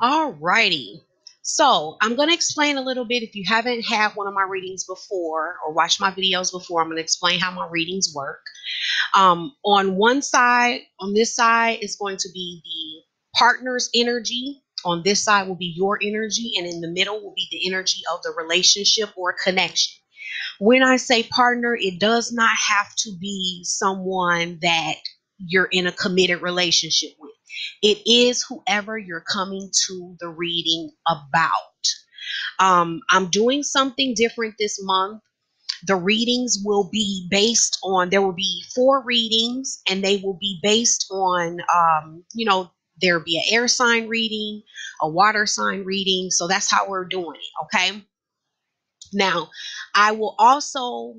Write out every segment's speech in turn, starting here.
Alrighty. So I'm going to explain a little bit. If you haven't had one of my readings before or watched my videos before, I'm going to explain how my readings work. On one side, on this side, is going to be the partner's energy. On this side will be your energy, and in the middle will be the energy of the relationship or connection. When I say partner, it does not have to be someone that you're in a committed relationship with. It is whoever you're coming to the reading about. I'm doing something different this month. The readings will be based on, there will be 4 readings, and they will be based on, there'll be an air sign reading, a water sign reading. So that's how we're doing it. Okay. Now, I will also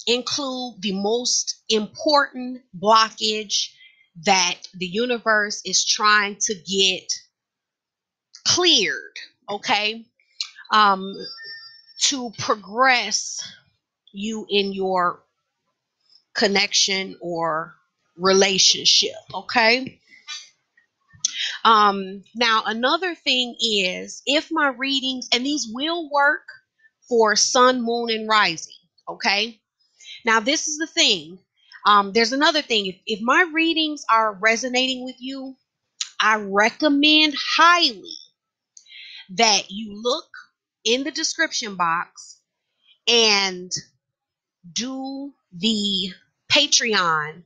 include the most important blockage that the universe is trying to get cleared, okay, um, to progress you in your connection or relationship, okay? Now, another thing is, if my readings, and these will work for sun, moon, and rising, okay? Now, this is the thing. There's another thing. If my readings are resonating with you, I recommend highly that you look in the description box and do the Patreon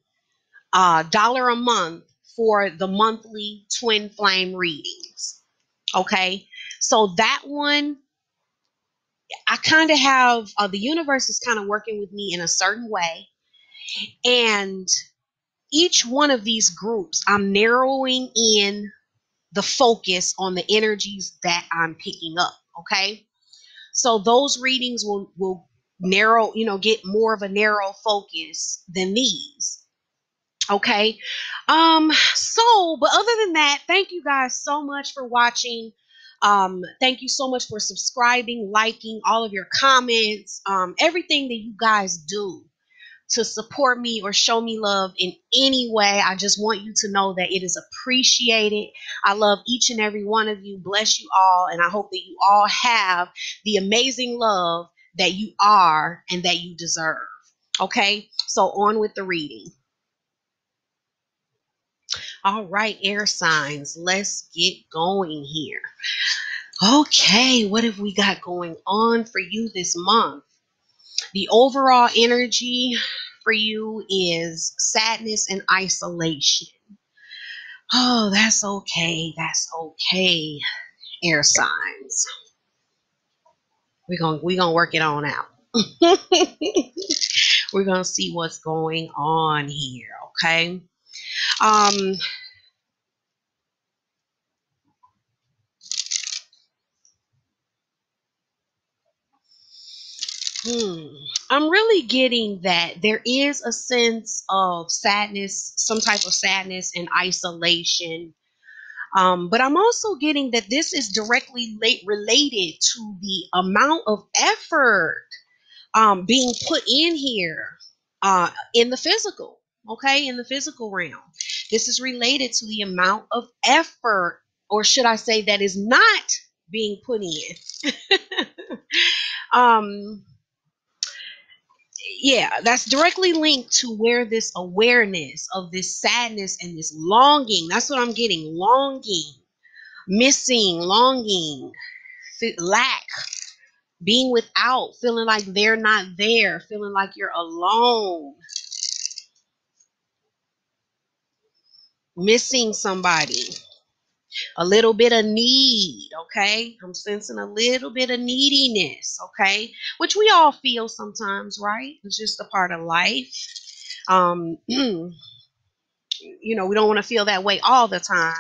dollar a month for the monthly twin flame readings. Okay, so that one, I kind of have the universe is kind of working with me in a certain way, and each one of these groups, I'm narrowing in the focus on the energies that I'm picking up. Okay. So those readings will narrow, get more of a narrow focus than these. Okay. But other than that, thank you guys so much for watching. Thank you so much for subscribing, liking, all of your comments, everything that you guys do to support me or show me love in any way. I just want you to know that it is appreciated. I love each and every one of you. Bless you all. And I hope that you all have the amazing love that you are and that you deserve. Okay, so on with the reading. All right, air signs, let's get going here. Okay, what have we got going on for you this month? The overall energy for you is sadness and isolation. Oh, that's okay. That's okay. Air signs. We're gonna work it on out. We're gonna see what's going on here. Okay. Um. I'm really getting that there is a sense of sadness, some type of sadness and isolation. But I'm also getting that this is directly related to the amount of effort being put in here in the physical, okay, in the physical realm. This is related to the amount of effort, or should I say, that is not being put in. um, yeah, that's directly linked to where this awareness of this sadness and this longing, that's what I'm getting, longing, missing, longing, lack, being without, feeling like they're not there, feeling like you're alone, missing somebody, a little bit of need. Okay, I'm sensing a little bit of neediness. Okay, which we all feel sometimes, right? It's just a part of life. We don't want to feel that way all the time,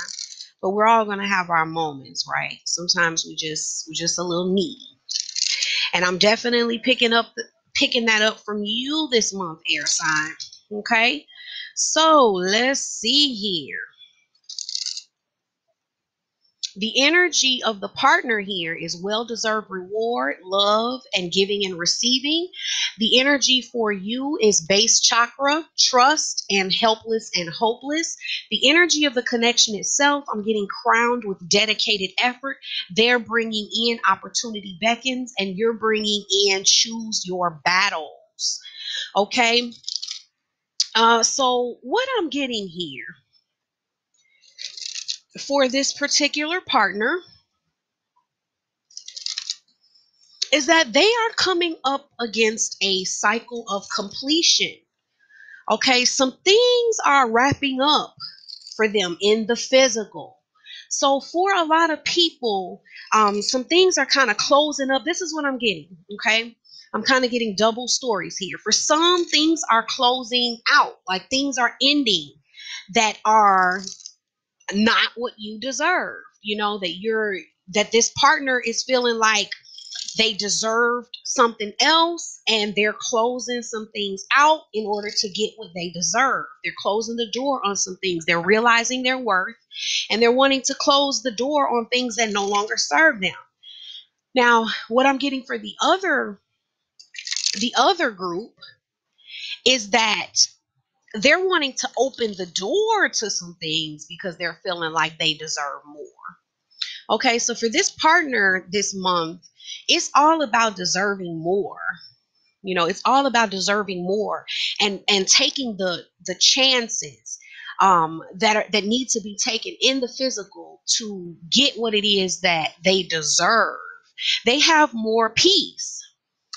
but we're all going to have our moments, right? Sometimes we're just a little needy. And I'm definitely picking that up from you this month, air sign. Okay, so let's see here. The energy of the partner here is well deserved reward, love, and giving and receiving. The energy for you is base chakra, trust, and helpless and hopeless. The energy of the connection itself, I'm getting crowned with dedicated effort. They're bringing in opportunity beckons, and you're bringing in choose your battles. Okay. So, what I'm getting here for this particular partner is that they are coming up against a cycle of completion. Okay, some things are wrapping up for them in the physical. So for a lot of people, some things are kind of closing up. This is what I'm getting. Okay, I'm kind of getting double stories here. For some, things are closing out, like things are ending that are not what you deserve. You know that this partner is feeling like they deserved something else and they're closing some things out in order to get what they deserve. They're closing the door on some things. They're realizing their worth and they're wanting to close the door on things that no longer serve them. Now, what I'm getting for the other group is that they're wanting to open the door to some things because they're feeling like they deserve more. Okay, so for this partner this month, it's all about deserving more. It's all about deserving more and taking the chances that need to be taken in the physical to get what it is that they deserve. They have more peace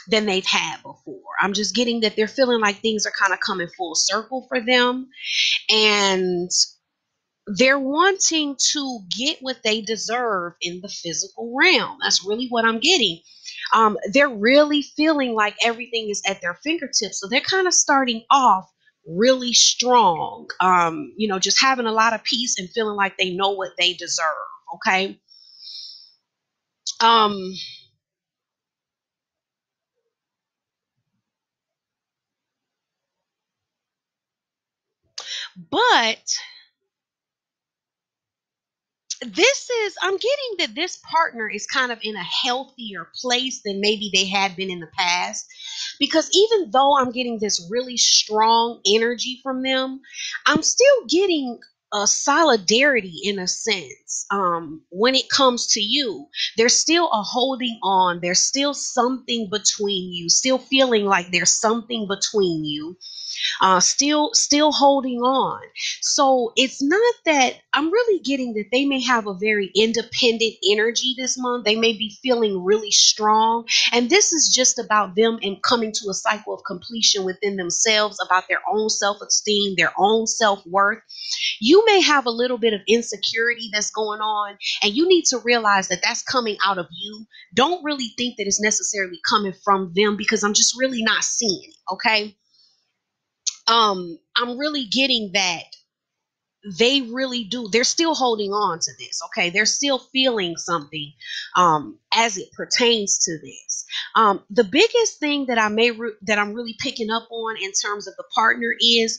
than they've had before. I'm just getting that they're feeling like things are kind of coming full circle for them, and they're wanting to get what they deserve in the physical realm. That's really what I'm getting. They're really feeling like everything is at their fingertips. So they're kind of starting off really strong, just having a lot of peace and feeling like they know what they deserve. Okay. Um, but I'm getting that this partner is kind of in a healthier place than maybe they had been in the past. Because even though I'm getting this really strong energy from them, I'm still getting a solidarity in a sense. When it comes to you, there's still a holding on. There's still something between you, still feeling like there's something between you, still holding on. So it's not that I'm really getting that they may have a very independent energy this month. They may be feeling really strong. And this is just about them and coming to a cycle of completion within themselves, about their own self esteem, their own self worth. You may have a little bit of insecurity that's going on, and you need to realize that that's coming out of you. Don't really think that it's necessarily coming from them because I'm just really not seeing it. Okay. I'm really getting that they really do. They're still holding on to this. Okay, they're still feeling something as it pertains to this. The biggest thing that that I'm really picking up on in terms of the partner is,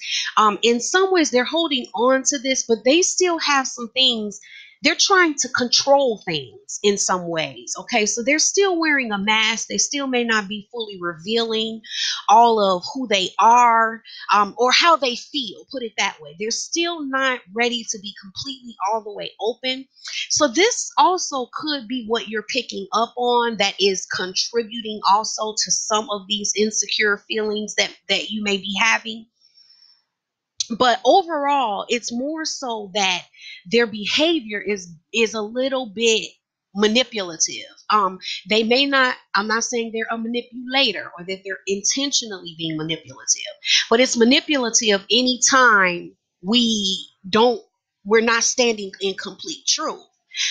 in some ways they're holding on to this, but they still have some things. They're trying to control things in some ways. Okay, so they're still wearing a mask. They still may not be fully revealing all of who they are, or how they feel, put it that way. They're still not ready to be completely all the way open. So this also could be what you're picking up on that is contributing also to some of these insecure feelings that you may be having. But overall, it's more so that their behavior is a little bit manipulative. They may not, I'm not saying they're a manipulator or that they're intentionally being manipulative, but it's manipulative anytime we're not standing in complete truth.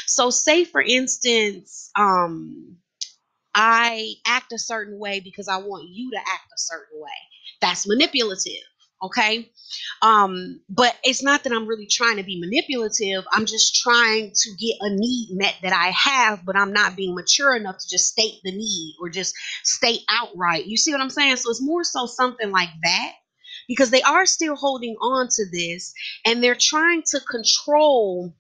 So say for instance, I act a certain way because I want you to act a certain way. That's manipulative. Okay. But it's not that I'm really trying to be manipulative. I'm just trying to get a need met that I have, but I'm not being mature enough to just state the need or just state outright. You see what I'm saying? So it's more so something like that, because they are still holding on to this and they're trying to control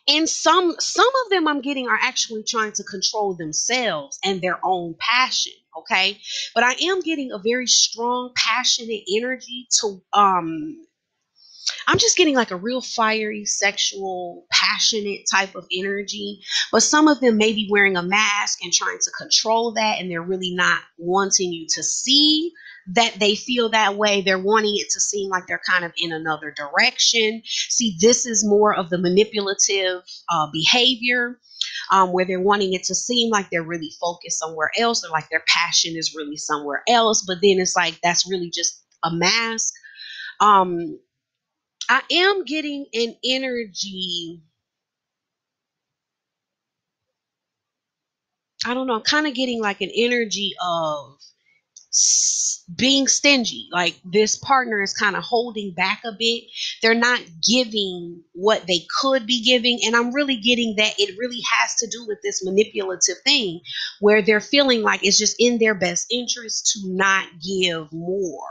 And some of them I'm getting are actually trying to control themselves and their own passion. Okay. But I am getting a very strong, passionate energy to I'm just getting like a real fiery, sexual, passionate type of energy. But some of them may be wearing a mask and trying to control that, and they're really not wanting you to see that they feel that way. They're wanting it to seem like they're kind of in another direction. See, this is more of the manipulative behavior. Where they're wanting it to seem like they're really focused somewhere else, or like their passion is really somewhere else, but then it's like that's really just a mask. Um, I am getting an energy. I don't know. I'm kind of getting like an energy of being stingy. Like this partner is kind of holding back a bit. They're not giving what they could be giving. And I'm really getting that it really has to do with this manipulative thing where they're feeling like it's just in their best interest to not give more.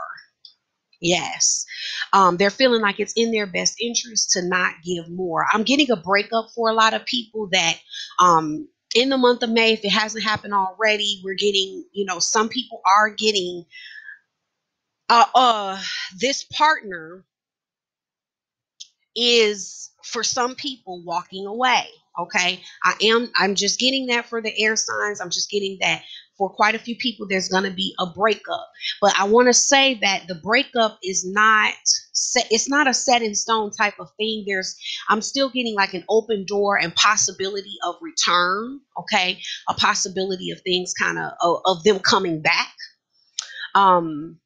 Yes. They're feeling like it's in their best interest to not give more. I'm getting a breakup for a lot of people that in the month of May, if it hasn't happened already, we're getting, some people are getting this partner is for some people walking away. Okay. I'm just getting that for the air signs. I'm just getting that for quite a few people there's going to be a breakup. But I want to say that the breakup is not set, it's not a set in stone type of thing. I'm still getting like an open door and possibility of return. Okay. A possibility of things kind of them coming back. Um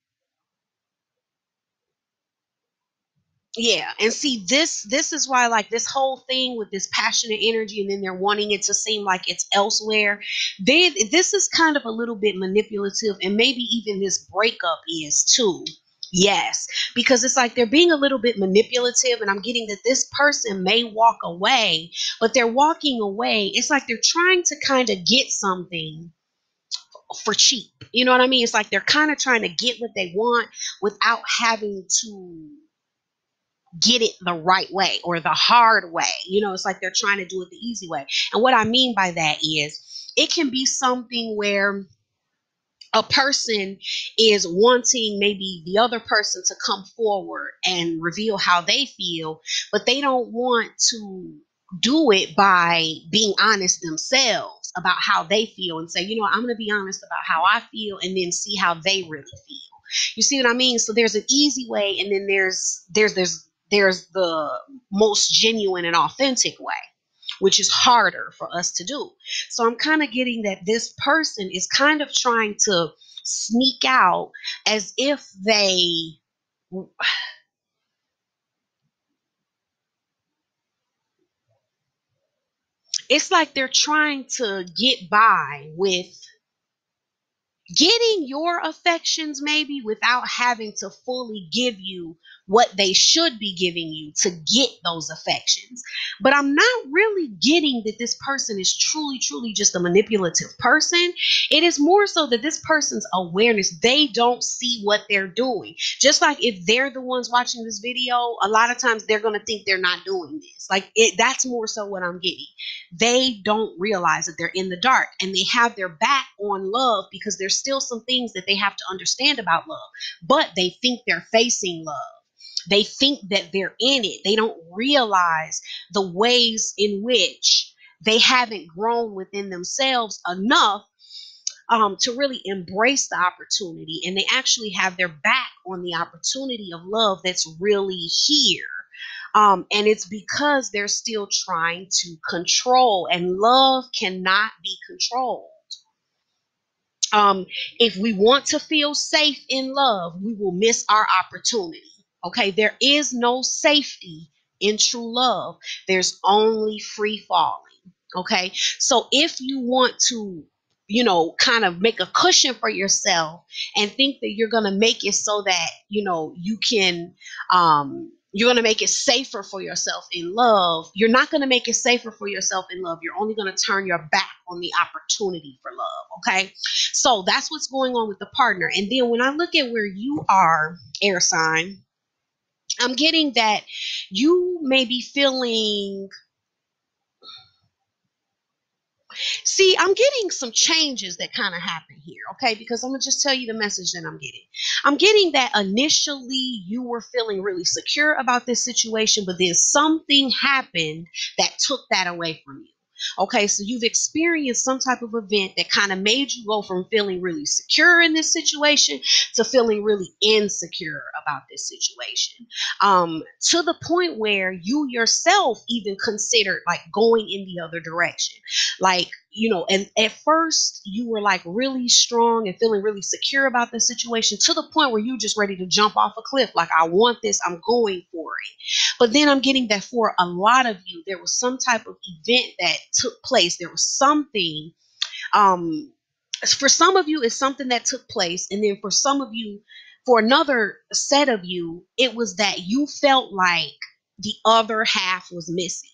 Yeah, and see, this is why, like, this whole thing with this passionate energy, and then they're wanting it to seem like it's elsewhere. This is kind of a little bit manipulative, and maybe even this breakup is too. Yes, because it's like they're being a little bit manipulative, and I'm getting that this person may walk away, but they're walking away. It's like they're trying to kind of get something for cheap. You know what I mean? It's like they're kind of trying to get what they want without having to get it the right way or the hard way. It's like they're trying to do it the easy way. And what I mean by that is it can be something where a person is wanting maybe the other person to come forward and reveal how they feel, but they don't want to do it by being honest themselves about how they feel and say, I'm going to be honest about how I feel and then see how they really feel. You see what I mean? So there's an easy way, and then there's the most genuine and authentic way, which is harder for us to do. So I'm kind of getting that this person is kind of trying to sneak out as if it's like they're trying to get by with getting your affections maybe without having to fully give you what they should be giving you to get those affections. But I'm not really getting that this person is truly just a manipulative person. It is more so that this person's awareness, they don't see what they're doing. Just like if they're the ones watching this video, a lot of times they're going to think they're not doing this. Like that's more so what I'm getting. They don't realize that they're in the dark, and they have their back on love because there's still some things that they have to understand about love, but they think they're facing love. They think that they're in it. They don't realize the ways in which they haven't grown within themselves enough to really embrace the opportunity, and they actually have their back on the opportunity of love that's really here. And it's because they're still trying to control, and love cannot be controlled. Um, if we want to feel safe in love, we will miss our opportunity. Okay, there is no safety in true love, there's only free falling. Okay, so if you want to, kind of make a cushion for yourself and think that you're going to make it so that, you can, you're going to make it safer for yourself in love. You're not going to make it safer for yourself in love. You're only going to turn your back on the opportunity for love. Okay. So that's what's going on with the partner. And then when I look at where you are, air sign, I'm getting that you may be feeling See, I'm getting some changes that kind of happen here, okay? Because I'm gonna just tell you the message that I'm getting. I'm getting that initially you were feeling really secure about this situation, but then something happened that took that away from you. Okay, so you've experienced some type of event that kind of made you go from feeling really secure in this situation to feeling really insecure about this situation. To the point where you yourself even considered like going in the other direction, like, and at first you were like really strong and feeling really secure about the situation to the point where you just ready to jump off a cliff, like, I want this, I'm going for it. But then I'm getting that for a lot of you there was some type of event that took place. There was something, um for some of you it's something that took place, and then for some of you, for another set of you, it was that you felt like the other half was missing.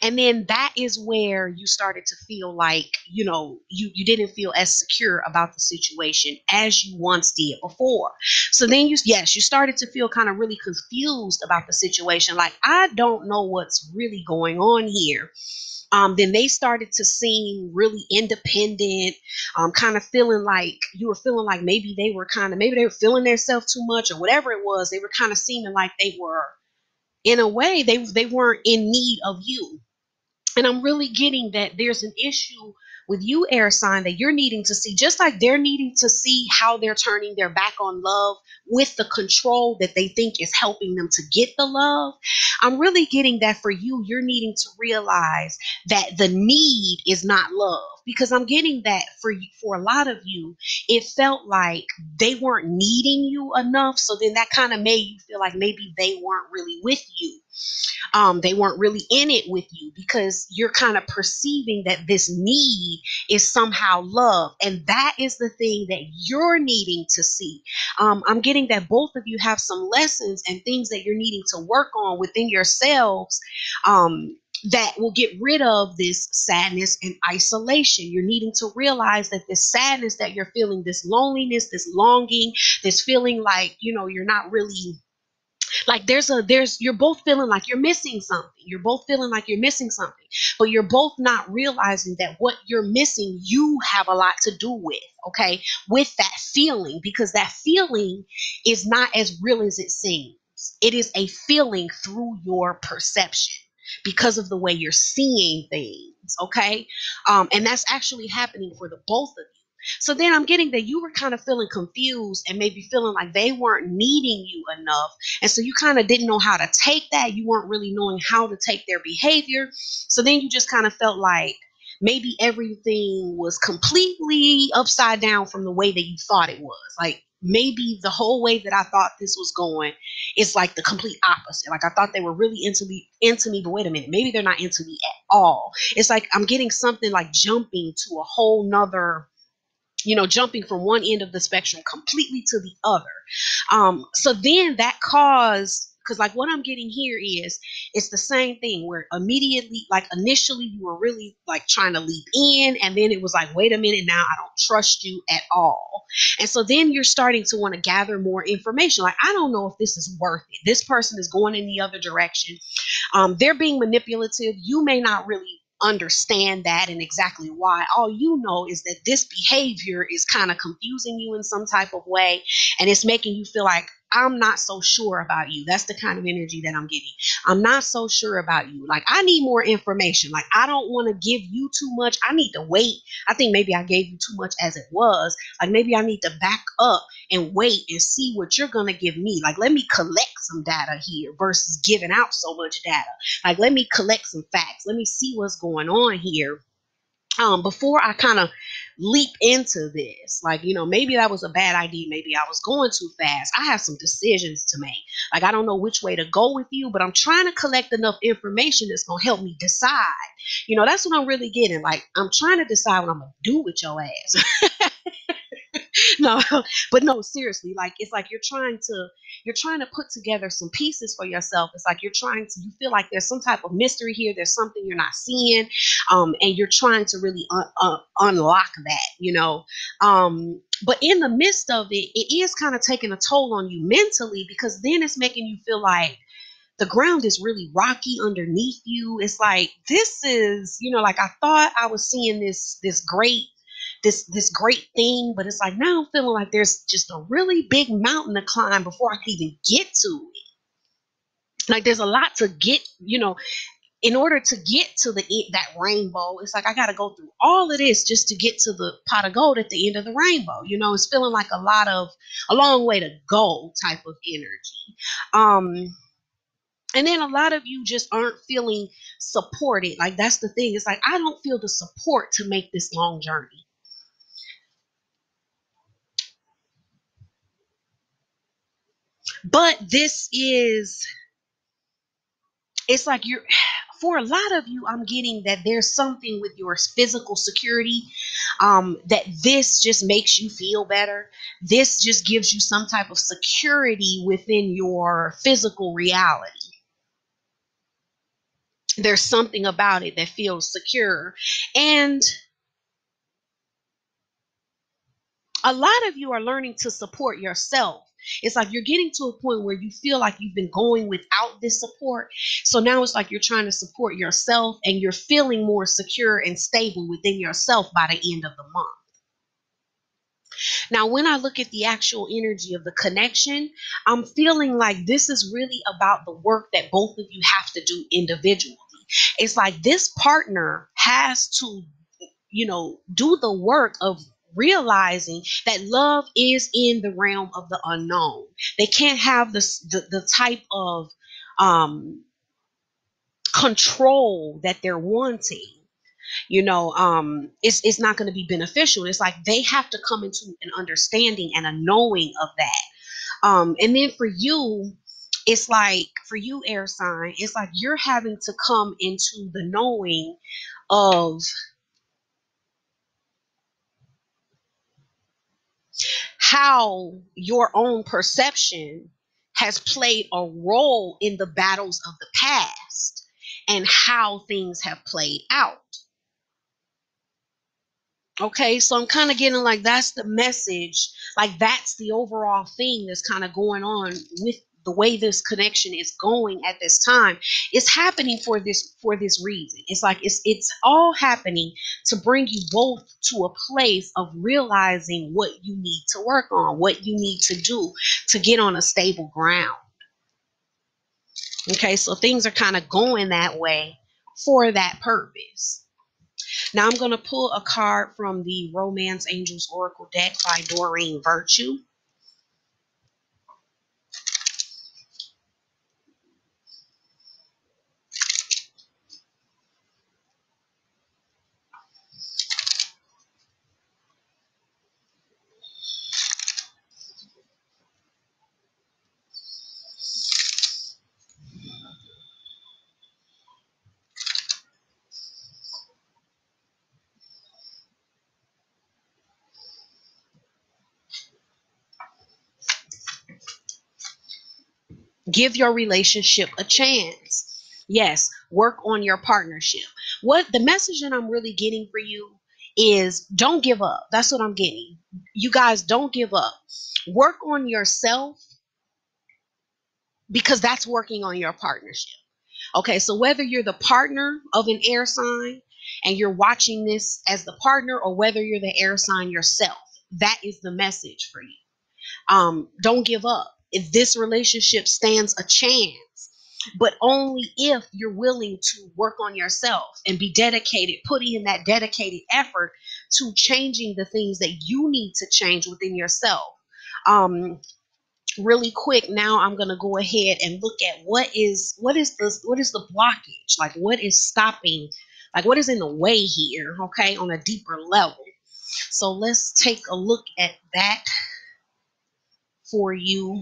And then that is where you started to feel like, you didn't feel as secure about the situation as you once did before. So then you started to feel kind of really confused about the situation. Like, I don't know what's really going on here. Then they started to seem really independent, kind of feeling like you were feeling like maybe they were feeling themselves too much or whatever it was. They were kind of seeming like they were, in a way, they weren't in need of you. And I'm really getting that there's an issue with you, air sign, that you're needing to see, just like they're needing to see how they're turning their back on love with the control that they think is helping them to get the love. I'm really getting that for you, you're needing to realize that the need is not love. Because I'm getting that for a lot of you, it felt like they weren't needing you enough. So then that kind of made you feel like maybe they weren't really with you. They weren't really in it with you because you're kind of perceiving that this need is somehow love. And that is the thing that you're needing to see. I'm getting that both of you have some lessons and things that you're needing to work on within yourselves. That will get rid of this sadness and isolation. You're needing to realize that this sadness that you're feeling, this loneliness, this longing, this feeling like, you're not really, like, you're both feeling like you're missing something. You're both feeling like you're missing something, but you're both not realizing that what you're missing, you have a lot to do with, okay, with that feeling, because that feeling is not as real as it seems. It is a feeling through your perception because of the way you're seeing things, okay? And that's actually happening for the both of you. So then I'm getting that you were kind of feeling confused and maybe feeling like they weren't needing you enough. And so you kind of didn't know how to take that. You weren't really knowing how to take their behavior. So then you just kind of felt like maybe everything was completely upside down from the way that you thought it was. Like, maybe the whole way that I thought this was going is like the complete opposite. Like, I thought they were really into me, but wait a minute, maybe they're not into me at all. It's like I'm getting something like jumping to a whole nother, jumping from one end of the spectrum completely to the other. So then that caused, because like what I'm getting here is it's the same thing where immediately, like initially you were really like trying to leap in, and then it was like, wait a minute, now I don't trust you at all. And so then you're starting to want to gather more information. Like, I don't know if this is worth it. This person is going in the other direction. They're being manipulative. You may not really understand that and exactly why. All you know is that this behavior is kind of confusing you in some type of way, and it's making you feel like, I'm not so sure about you. That's the kind of energy that I'm getting. I'm not so sure about you. Like, I need more information. Like, I don't want to give you too much. I need to wait. I think maybe I gave you too much as it was. Like, maybe I need to back up and wait and see what you're going to give me. Like, let me collect some data here versus giving out so much data. Like, let me collect some facts. Let me see what's going on here, before I kind of leap into this. Like, maybe that was a bad idea. Maybe I was going too fast. I have some decisions to make. Like, I don't know which way to go with you, but I'm trying to collect enough information that's going to help me decide. That's what I'm really getting. Like, I'm trying to decide what I'm going to do with your ass. No, but no, seriously, like, it's like you're trying to put together some pieces for yourself. It's like you feel like there's some type of mystery here, there's something you're not seeing, and you're trying to really unlock that. But in the midst of it, it is kind of taking a toll on you mentally, because then it's making you feel like The ground is really rocky underneath you. It's like, this is, like, I thought I was seeing this great thing, but it's like now I'm feeling like there's just a really big mountain to climb before I can even get to it. Like, there's a lot to get, in order to get to that rainbow. It's like I got to go through all of this just to get to the pot of gold at the end of the rainbow. It's feeling like a long way to go type of energy. And then a lot of you just aren't feeling supported. Like, that's the thing. It's like, I don't feel the support to make this long journey. But it's like for a lot of you, I'm getting that there's something with your physical security, that this just makes you feel better. This just gives you some type of security within your physical reality. There's something about it that feels secure. And a lot of you are learning to support yourself. It's like you're getting to a point where you feel like you've been going without this support. So now it's like you're trying to support yourself and you're feeling more secure and stable within yourself by the end of the month. Now, when I look at the actual energy of the connection, I'm feeling like this is really about the work that both of you have to do individually. It's like this partner has to, do the work of realizing that love is in the realm of the unknown. They can't have the type of control that they're wanting. It's not going to be beneficial. It's like they have to come into an understanding and a knowing of that. And then for you, it's like, for you, air sign, it's like you're having to come into the knowing of how your own perception has played a role in the battles of the past and how things have played out. Okay, so I'm kind of getting like that's the message, like that's the overall thing that's kind of going on with the way this connection is going at this time. It's happening for this reason. It's like it's all happening to bring you both to a place of realizing what you need to work on, what you need to do to get on a stable ground. Okay, so things are kind of going that way for that purpose. Now I'm going to pull a card from the Romance Angels Oracle deck by Doreen Virtue. Give your relationship a chance. Yes, work on your partnership. What the message that I'm really getting for you is, don't give up. That's what I'm getting. You guys, don't give up. Work on yourself, because that's working on your partnership. Okay, so whether you're the partner of an air sign and you're watching this as the partner, or whether you're the air sign yourself, that is the message for you. Don't give up. If this relationship stands a chance, but only if you're willing to work on yourself and be dedicated, putting in that dedicated effort to changing the things that you need to change within yourself. Um, Really quick, now I'm going to go ahead and look at what is the blockage, like what is stopping, like what is in the way here, okay, on a deeper level. So let's take a look at that for you,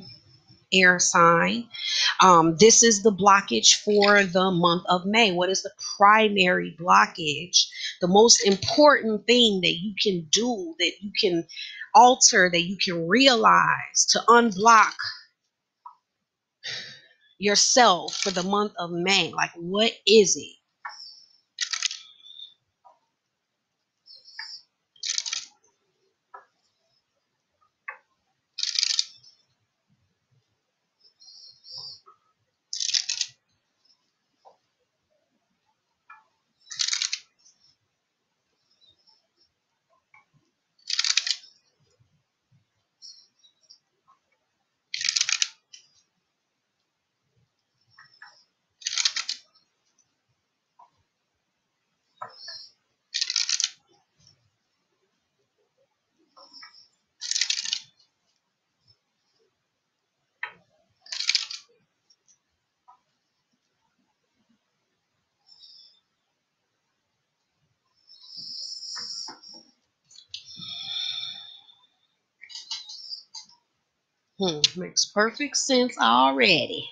air sign. This is the blockage for the month of May. What is the primary blockage? The most important thing that you can do, that you can alter, that you can realize to unblock yourself for the month of May. Like, what is it? Makes perfect sense already.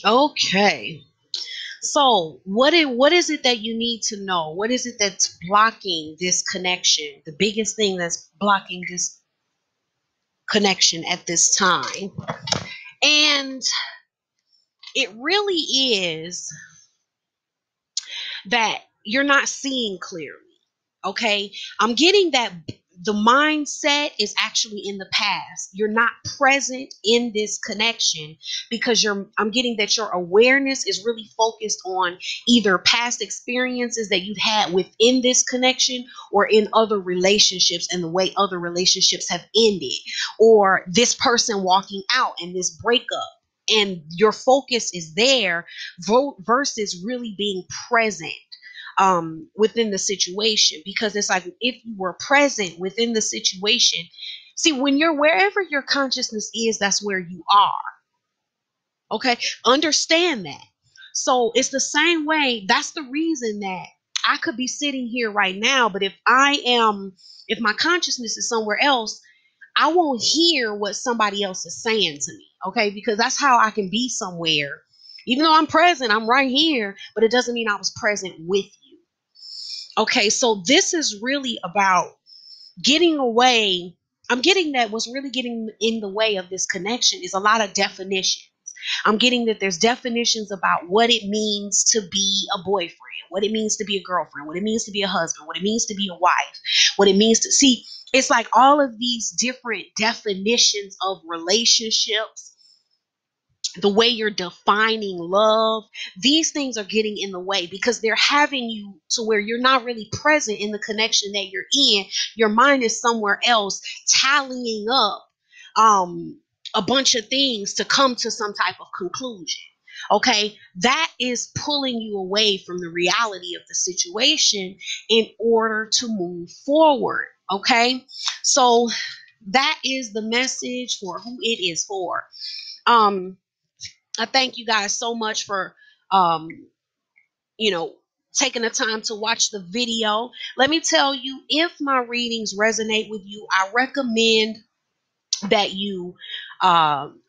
Okay. So, what is it that you need to know? What is it that's blocking this connection? The biggest thing that's blocking this connection at this time. And it really is that you're not seeing clearly. Okay? I'm getting that the mindset is actually in the past. You're not present in this connection because I'm getting that your awareness is really focused on either past experiences that you've had within this connection or in other relationships and the way other relationships have ended, or this person walking out and this breakup. And your focus is there versus really being present within the situation, because it's like if you were present within the situation. See, when you're wherever your consciousness is, that's where you are. Okay, understand that. So it's the same way. That's the reason that I could be sitting here right now, but if my consciousness is somewhere else, I won't hear what somebody else is saying to me. Okay, because that's how I can be somewhere. Even though I'm present, I'm right here, but it doesn't mean I was present with you. Okay, so this is really about getting away. I'm getting that what's really getting in the way of this connection is a lot of definitions. I'm getting that there's definitions about what it means to be a boyfriend, what it means to be a girlfriend, what it means to be a husband, what it means to be a wife, what it means to see. It's like all of these different definitions of relationships, the way you're defining love, these things are getting in the way because they're having you to where you're not really present in the connection that you're in. Your mind is somewhere else, tallying up a bunch of things to come to some type of conclusion. Okay, that is pulling you away from the reality of the situation in order to move forward. Okay, so that is the message for who it is for. um I thank you guys so much for, um, you know, taking the time to watch the video. Let me tell you, if my readings resonate with you, I recommend that you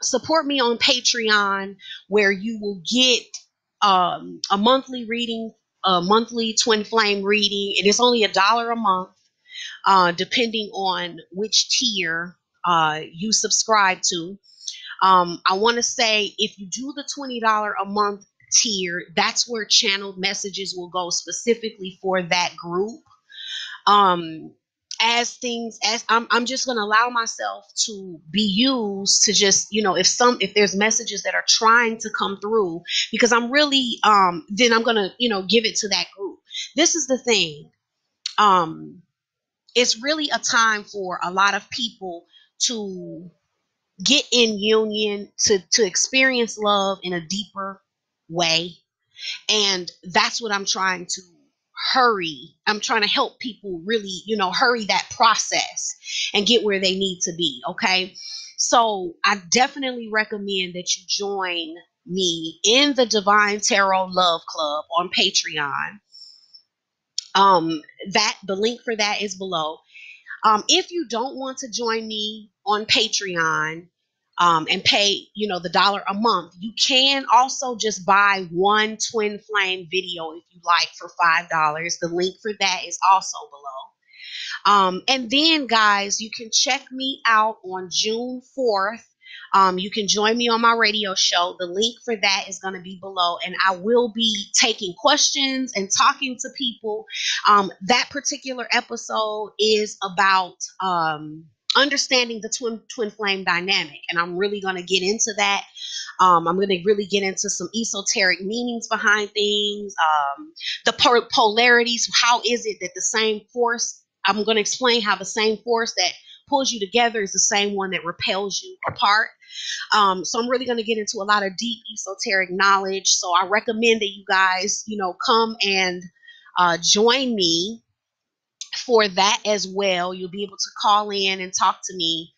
support me on Patreon, where you will get a monthly reading, a monthly twin flame reading. It is only $1 a month, depending on which tier you subscribe to. I want to say if you do the $20 a month tier, that's where channeled messages will go specifically for that group. Um, as things as I'm just going to allow myself to be used to just, if there's messages that are trying to come through, because I'm really then I'm going to, give it to that group. This is the thing. um it's really a time for a lot of people to get in union, to experience love in a deeper way. And that's what I'm trying to hurry. I'm trying to help people really, hurry that process and get where they need to be. Okay. So I definitely recommend that you join me in the Divine Tarot Love Club on Patreon. Um, that the link for that is below. If you don't want to join me on Patreon, and pay, the dollar a month, you can also just buy one twin flame video if you like for $5. The link for that is also below. And then, guys, you can check me out on June 4th. You can join me on my radio show. The link for that is going to be below, and I will be taking questions and talking to people. That particular episode is about understanding the twin flame dynamic, and I'm really going to get into that. I'm going to really get into some esoteric meanings behind things, the polarities. How is it that the same force? I'm going to explain how the same force that pulls you together is the same one that repels you apart. So I'm really going to get into a lot of deep esoteric knowledge. So I recommend that you guys, come and join me for that as well. You'll be able to call in and talk to me,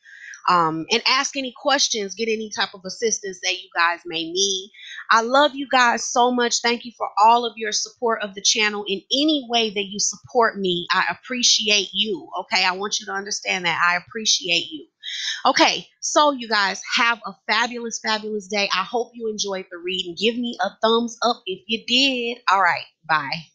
and ask any questions, get any type of assistance that you guys may need. I love you guys so much. Thank you for all of your support of the channel in any way that you support me. I appreciate you. Okay, I want you to understand that. I appreciate you. Okay, so you guys have a fabulous, fabulous day. I hope you enjoyed the reading. Give me a thumbs up if you did. All right, bye.